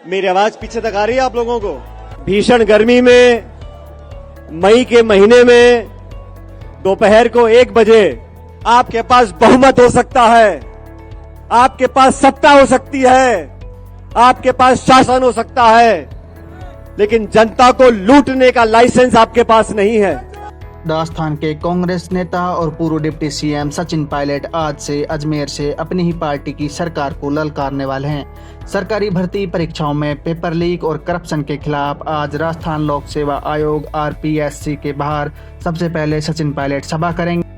मेरी आवाज पीछे तक आ रही है आप लोगों को? भीषण गर्मी में मई के महीने में दोपहर को 1 बजे आपके पास बहुमत हो सकता है, आपके पास सत्ता हो सकती है, आपके पास शासन हो सकता है, लेकिन जनता को लूटने का लाइसेंस आपके पास नहीं है। राजस्थान के कांग्रेस नेता और पूर्व डिप्टी सीएम सचिन पायलट आज से अजमेर से अपनी ही पार्टी की सरकार को ललकारने वाले हैं। सरकारी भर्ती परीक्षाओं में पेपर लीक और करप्शन के खिलाफ आज राजस्थान लोक सेवा आयोग RPSC के बाहर सबसे पहले सचिन पायलट सभा करेंगे।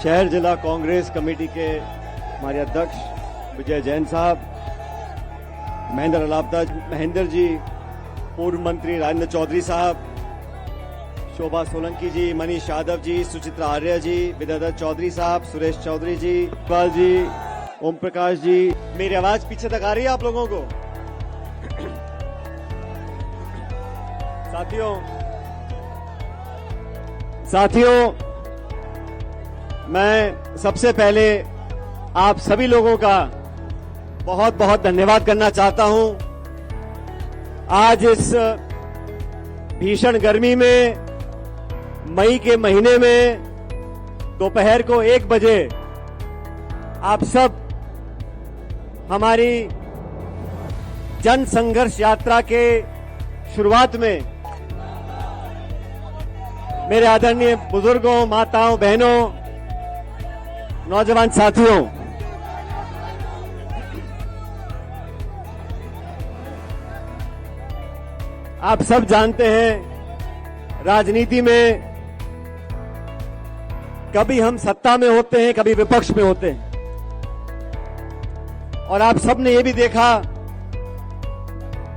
शहर जिला कांग्रेस कमेटी के हमारे अध्यक्ष विजय जैन साहब, महेंद्र जी, पूर्व मंत्री राजेंद्र चौधरी साहब, शोभा सोलंकी जी, मनीष यादव जी, सुचित्रा आर्य जी, विद्याधर चौधरी साहब, सुरेश चौधरी जी, इकबाल जी, ओम प्रकाश जी। मेरी आवाज पीछे तक आ रही है आप लोगों को? साथियों, मैं सबसे पहले आप सभी लोगों का बहुत बहुत धन्यवाद करना चाहता हूं। आज इस भीषण गर्मी में मई के महीने में दोपहर को 1 बजे आप सब हमारी जन संघर्ष यात्रा के शुरुआत में मेरे आदरणीय बुजुर्गों, माताओं, बहनों, नौजवान साथियों, आप सब जानते हैं राजनीति में कभी हम सत्ता में होते हैं, कभी विपक्ष में होते हैं। और आप सबने ये भी देखा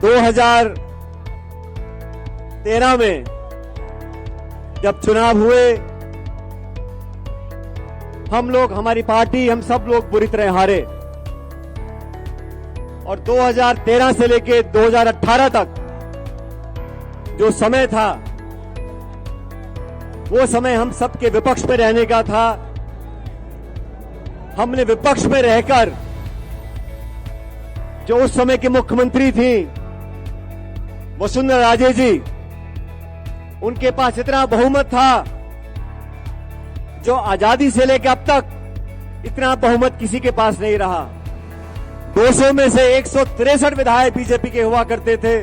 2013 में जब चुनाव हुए, हम लोग, हमारी पार्टी, हम सब लोग बुरी तरह हारे। और 2013 से लेके 2018 तक जो समय था, वो समय हम सबके विपक्ष में रहने का था। हमने विपक्ष में रहकर जो उस समय की मुख्यमंत्री थी वसुंधरा राजे जी, उनके पास इतना बहुमत था जो आजादी से लेकर अब तक इतना बहुमत किसी के पास नहीं रहा। 200 में से 163 विधायक बीजेपी के हुआ करते थे।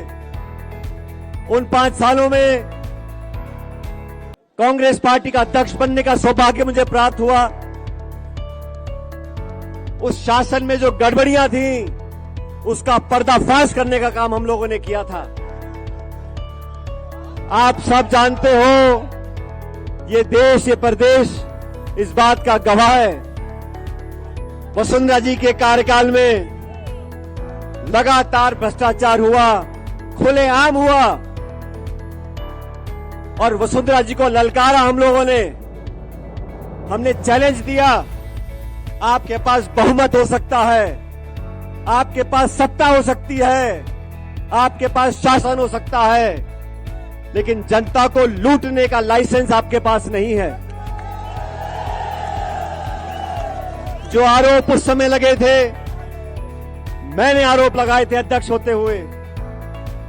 उन 5 सालों में कांग्रेस पार्टी का अध्यक्ष बनने का सौभाग्य मुझे प्राप्त हुआ। उस शासन में जो गड़बड़ियां थी, उसका पर्दाफाश करने का काम हम लोगों ने किया था। आप सब जानते हो, ये देश, ये प्रदेश इस बात का गवाह है। वसुंधरा जी के कार्यकाल में लगातार भ्रष्टाचार हुआ, खुलेआम हुआ, और वसुंधरा जी को ललकारा हम लोगों ने। हमने चैलेंज दिया, आपके पास बहुमत हो सकता है, आपके पास सत्ता हो सकती है, आपके पास शासन हो सकता है, लेकिन जनता को लूटने का लाइसेंस आपके पास नहीं है। जो आरोप उस समय लगे थे, मैंने आरोप लगाए थे अध्यक्ष होते हुए,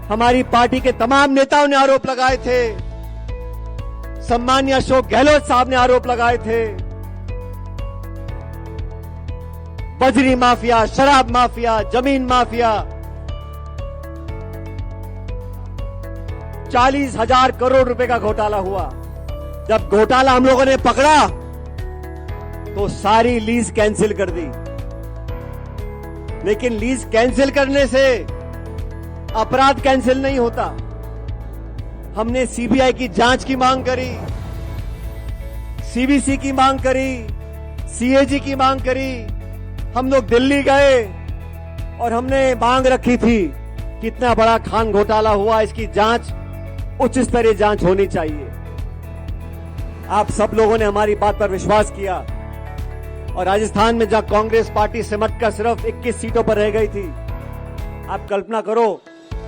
हमारी पार्टी के तमाम नेताओं ने आरोप लगाए थे, सम्मानीय अशोक गहलोत साहब ने आरोप लगाए थे। बजरी माफिया, शराब माफिया, जमीन माफिया, 40,000 करोड़ रुपए का घोटाला हुआ। जब घोटाला हम लोगों ने पकड़ा तो सारी लीज कैंसिल कर दी। लेकिन लीज कैंसिल करने से अपराध कैंसिल नहीं होता। हमने सीबीआई की जांच की मांग करी, सीवीसी की मांग करी, सीएजी की मांग करी। हम लोग दिल्ली गए और हमने मांग रखी थी कि इतना बड़ा खान घोटाला हुआ, इसकी जांच उच्च स्तरीय जांच होनी चाहिए। आप सब लोगों ने हमारी बात पर विश्वास किया और राजस्थान में जहां कांग्रेस पार्टी सिमटकर सिर्फ 21 सीटों पर रह गई थी, आप कल्पना करो,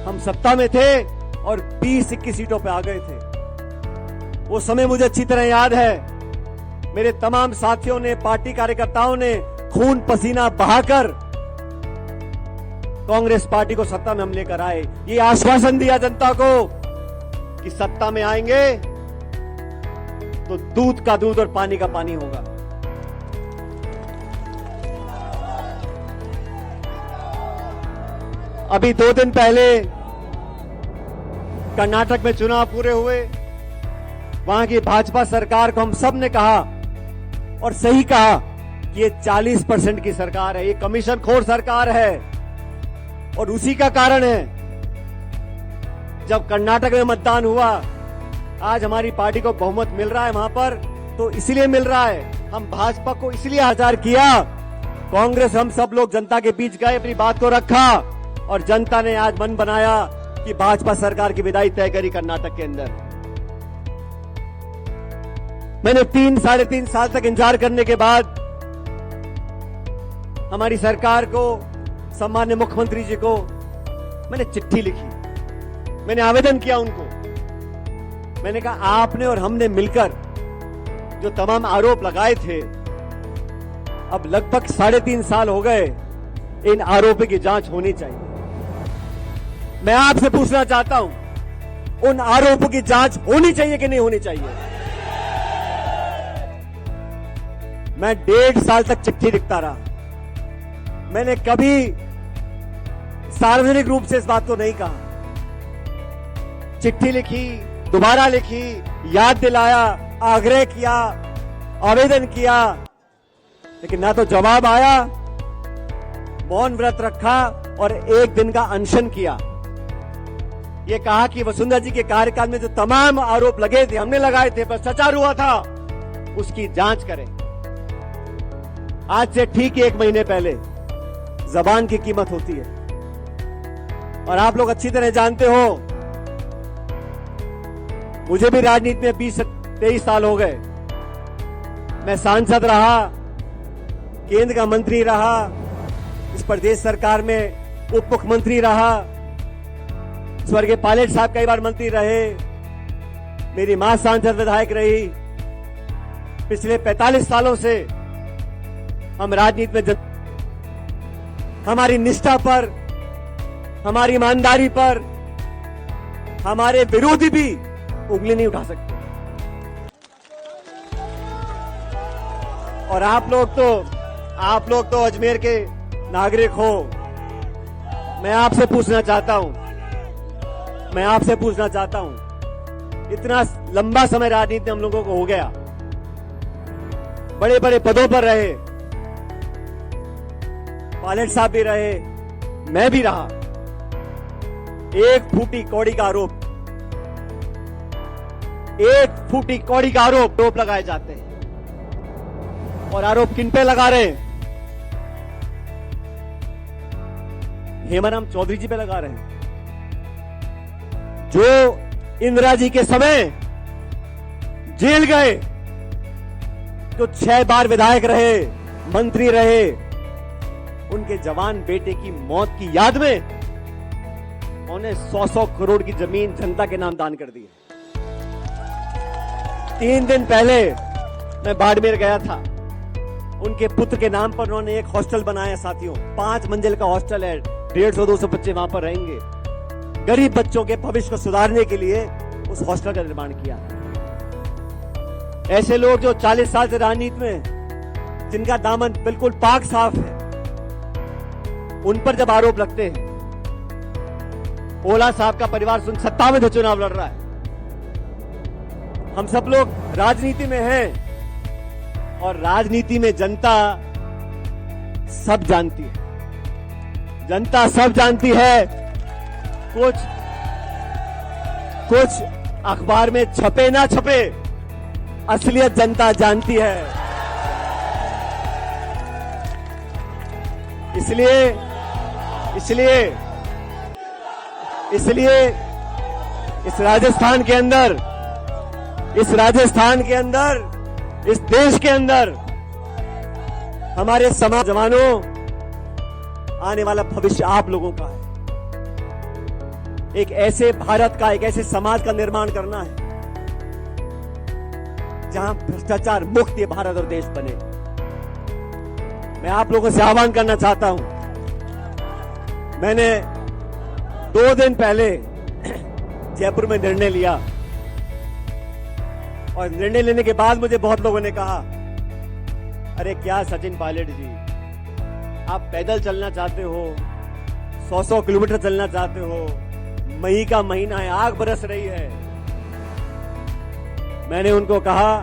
हम सत्ता में थे और 20-21 सीटों पे आ गए थे। वो समय मुझे अच्छी तरह याद है। मेरे तमाम साथियों ने, पार्टी कार्यकर्ताओं ने खून पसीना बहाकर कांग्रेस पार्टी को सत्ता में हम लेकर आए, ये आश्वासन दिया जनता को कि सत्ता में आएंगे तो दूध का दूध और पानी का पानी होगा। अभी 2 दिन पहले कर्नाटक में चुनाव पूरे हुए, वहां की भाजपा सरकार को हम सब ने कहा और सही कहा कि ये 40% की सरकार है, ये कमीशन खोर सरकार है। और उसी का कारण है जब कर्नाटक में मतदान हुआ, आज हमारी पार्टी को बहुमत मिल रहा है वहां पर, तो इसलिए मिल रहा है, हम भाजपा को इसलिए हजार किया। कांग्रेस हम सब लोग जनता के बीच गए, अपनी बात को रखा और जनता ने आज मन बनाया कि भाजपा सरकार की विदाई तय करी कर्नाटक के अंदर। मैंने 3-3.5 साल तक इंतजार करने के बाद हमारी सरकार को, सम्माननीय मुख्यमंत्री जी को मैंने चिट्ठी लिखी, मैंने आवेदन किया उनको। मैंने कहा आपने और हमने मिलकर जो तमाम आरोप लगाए थे, अब लगभग 3.5 साल हो गए, इन आरोपों की जांच होनी चाहिए। मैं आपसे पूछना चाहता हूं, उन आरोपों की जांच होनी चाहिए कि नहीं होनी चाहिए? मैं 1.5 साल तक चिट्ठी लिखता रहा, मैंने कभी सार्वजनिक रूप से इस बात को नहीं कहा। चिट्ठी लिखी, दोबारा लिखी, याद दिलाया, आग्रह किया, आवेदन किया, लेकिन ना तो जवाब आया। मौन व्रत रखा और 1 दिन का अनशन किया। ये कहा कि वसुंधरा जी के कार्यकाल में जो तमाम आरोप लगे थे, हमने लगाए थे, भ्रष्टाचार हुआ था, उसकी जांच करें। आज से ठीक 1 महीने पहले जबान की कीमत होती है और आप लोग अच्छी तरह जानते हो, मुझे भी राजनीति में 20-23 साल हो गए। मैं सांसद रहा, केंद्र का मंत्री रहा, इस प्रदेश सरकार में उप मुख्यमंत्री रहा, स्वर्गीय पायलट साहब कई बार मंत्री रहे, मेरी मां सांसद विधायक रही। पिछले 45 सालों से हम राजनीति में हमारी निष्ठा पर, हमारी ईमानदारी पर हमारे विरोधी भी उंगली नहीं उठा सकते। और आप लोग तो अजमेर के नागरिक हो। मैं आपसे पूछना चाहता हूं, इतना लंबा समय राजनीति में हम लोगों को हो गया, बड़े बड़े पदों पर रहे, पायलट साहब भी रहे, मैं भी रहा। एक फूटी कौड़ी का आरोप लगाए जाते हैं। और आरोप किन पे लगा रहे हैं? हेमाराम चौधरी जी पे लगा रहे हैं, जो इंदिरा जी के समय जेल गए, जो 6 बार विधायक रहे, मंत्री रहे, उनके जवान बेटे की मौत की याद में उन्होंने 100 करोड़ की जमीन जनता के नाम दान कर दी। 3 दिन पहले मैं बाड़मेर गया था, उनके पुत्र के नाम पर उन्होंने एक हॉस्टल बनाया। साथियों, 5 मंजिल का हॉस्टल है, 150-200 बच्चे वहां पर रहेंगे। गरीब बच्चों के भविष्य को सुधारने के लिए उस हॉस्टल का निर्माण किया। ऐसे लोग जो 40 साल से राजनीति में, जिनका दामन बिल्कुल पाक साफ है, उन पर जब आरोप लगते हैं। ओला साहब का परिवार सत्ता में चुनाव लड़ रहा है। हम सब लोग राजनीति में हैं और राजनीति में जनता सब जानती है। जनता सब जानती है। कुछ अखबार में छपे ना छपे, असलियत जनता जानती है। इसलिए इस राजस्थान के अंदर, इस देश के अंदर हमारे समाज जवानों, आने वाला भविष्य आप लोगों का है। एक ऐसे भारत का, एक ऐसे समाज का निर्माण करना है जहां भ्रष्टाचार मुक्त ये भारत और देश बने। मैं आप लोगों से आह्वान करना चाहता हूं, मैंने 2 दिन पहले जयपुर में निर्णय लिया और निर्णय लेने के बाद मुझे बहुत लोगों ने कहा, अरे क्या सचिन पायलट जी, आप पैदल चलना चाहते हो, 100 किलोमीटर चलना चाहते हो, मई का महीना है, आग बरस रही है। मैंने उनको कहा,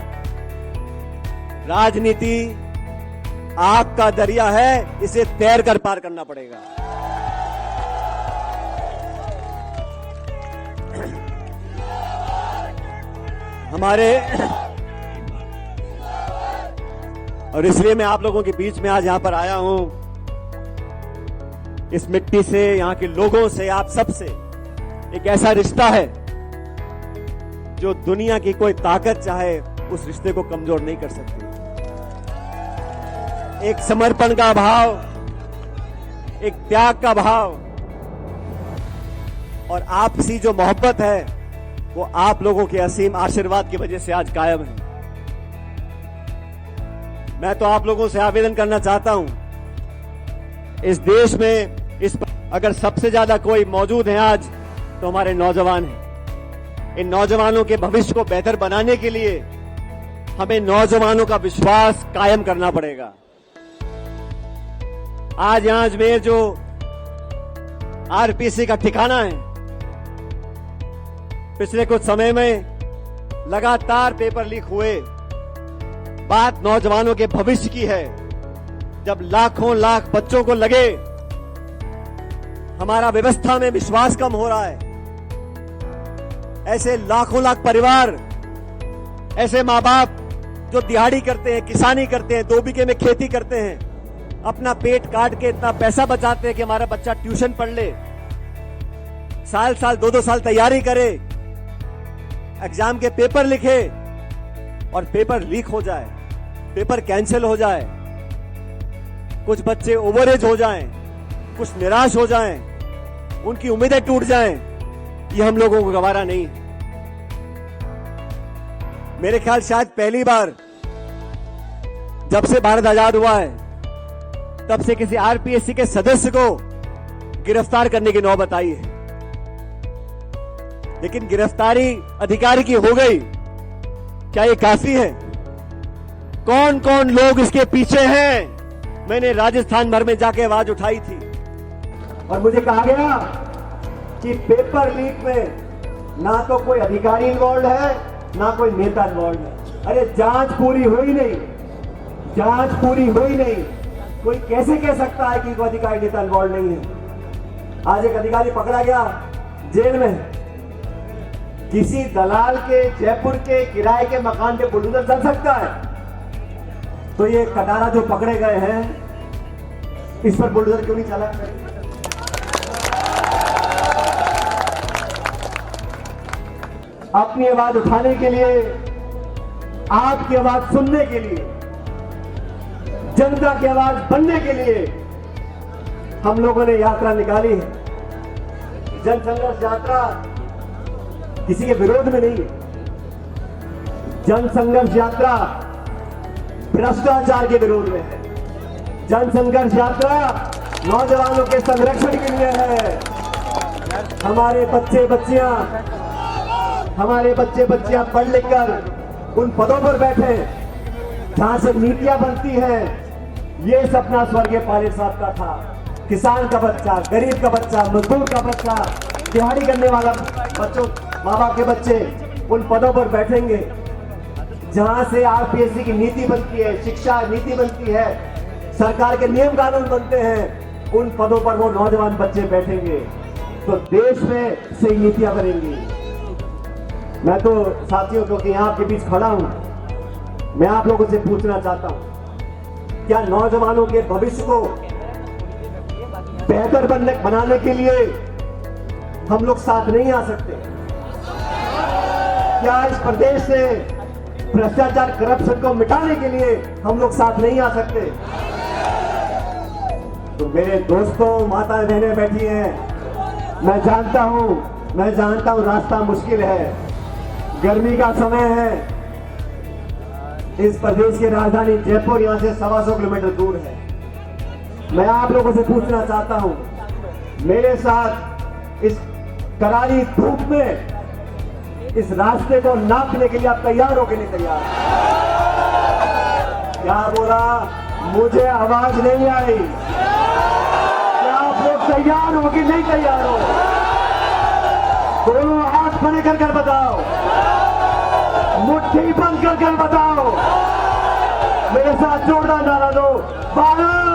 राजनीति आग का दरिया है, इसे तैर कर पार करना पड़ेगा। हमारे और इसलिए मैं आप लोगों के बीच में आज यहां पर आया हूं, इस मिट्टी से, यहां के लोगों से, आप सबसे एक ऐसा रिश्ता है जो दुनिया की कोई ताकत चाहे उस रिश्ते को कमजोर नहीं कर सकती। एक समर्पण का भाव, एक त्याग का भाव और आपसी जो मोहब्बत है वो आप लोगों के असीम आशीर्वाद की वजह से आज कायम है। मैं तो आप लोगों से आवेदन करना चाहता हूं, इस देश में अगर सबसे ज्यादा कोई मौजूद है आज तो हमारे नौजवान हैं। इन नौजवानों के भविष्य को बेहतर बनाने के लिए हमें नौजवानों का विश्वास कायम करना पड़ेगा। आज यहां अजमेर जो आरपीसी का ठिकाना है, पिछले कुछ समय में लगातार पेपर लीक हुए। बात नौजवानों के भविष्य की है। जब लाखों लाख बच्चों को लगे हमारा व्यवस्था में विश्वास कम हो रहा है, ऐसे लाखों लाख परिवार, ऐसे मां बाप जो दिहाड़ी करते हैं, किसानी करते हैं, 2 बीघे में खेती करते हैं, अपना पेट काट के इतना पैसा बचाते हैं कि हमारा बच्चा ट्यूशन पढ़ ले, साल 2-2 साल तैयारी करे, एग्जाम के पेपर लिखे और पेपर लीक हो जाए, पेपर कैंसिल हो जाए, कुछ बच्चे ओवरेज हो जाएं, कुछ निराश हो जाएं, उनकी उम्मीदें टूट जाएं, ये हम लोगों को गवारा नहीं है। मेरे ख्याल शायद पहली बार जब से भारत आजाद हुआ है तब से किसी आरपीएससी के सदस्य को गिरफ्तार करने की नौबत आई है। लेकिन गिरफ्तारी अधिकारी की हो गई, क्या ये काफी है? कौन कौन लोग इसके पीछे हैं? मैंने राजस्थान भर में जाके आवाज उठाई थी और मुझे कहा गया कि पेपर लीक में ना तो कोई अधिकारी इन्वॉल्व है, ना कोई नेता इन्वॉल्व है। अरे जांच पूरी हुई नहीं, जांच पूरी हुई नहीं, कोई कैसे कह सकता है कि कोई अधिकारी नेता इन्वॉल्व नहीं है? आज एक अधिकारी पकड़ा गया जेल में, किसी दलाल के जयपुर के किराए के मकान पे बुलडोजर चल सकता है? तो ये कटारा जो पकड़े गए हैं, इस पर बुलडोजर क्यों नहीं चला? अपनी आवाज उठाने के लिए, आपकी आवाज सुनने के लिए, जनता की आवाज बनने के लिए हम लोगों ने यात्रा निकाली है। जन संघर्ष यात्रा किसी के विरोध में नहीं है। जन संघर्ष यात्रा भ्रष्टाचार के विरोध में है। जन संघर्ष यात्रा नौजवानों के संरक्षण के लिए है। हमारे बच्चे बच्चियां पढ़ लिख कर उन पदों पर बैठे जहां से नीतियां बनती हैं। ये सपना स्वर्गीय पायलट साहब का था। किसान का बच्चा, गरीब का बच्चा, मजदूर का बच्चा, दिहाड़ी करने वाला बच्चों, माँ बाप के बच्चे उन पदों पर बैठेंगे जहां से आरपीएससी की नीति बनती है, शिक्षा नीति बनती है, सरकार के नियम कानून बनते हैं। उन पदों पर वो नौजवान बच्चे बैठेंगे तो देश में सही नीतियां बनेंगी। मैं तो साथियों, क्योंकि यहाँ आपके बीच खड़ा हूं, मैं आप लोगों से पूछना चाहता हूं, क्या नौजवानों के भविष्य को बेहतर बनाने के लिए हम लोग साथ नहीं आ सकते? क्या इस प्रदेश से भ्रष्टाचार, करप्शन को मिटाने के लिए हम लोग साथ नहीं आ सकते? तो मेरे दोस्तों, माताएं बहनें बैठी हैं, मैं जानता हूं रास्ता मुश्किल है, गर्मी का समय है, इस प्रदेश की राजधानी जयपुर यहां से 125 किलोमीटर दूर है। मैं आप लोगों से पूछना चाहता हूं, मेरे साथ इस करारी धूप में इस रास्ते को नापने के लिए आप तैयार हो कि नहीं तैयार? क्या बोला? मुझे आवाज नहीं आई। क्या आप लोग तैयार हो कि नहीं तैयार हो? दोनों हाथ बने कर बताओ, मुट्ठी बंद कर बताओ, मेरे साथ जोरदार नारा दो, भारत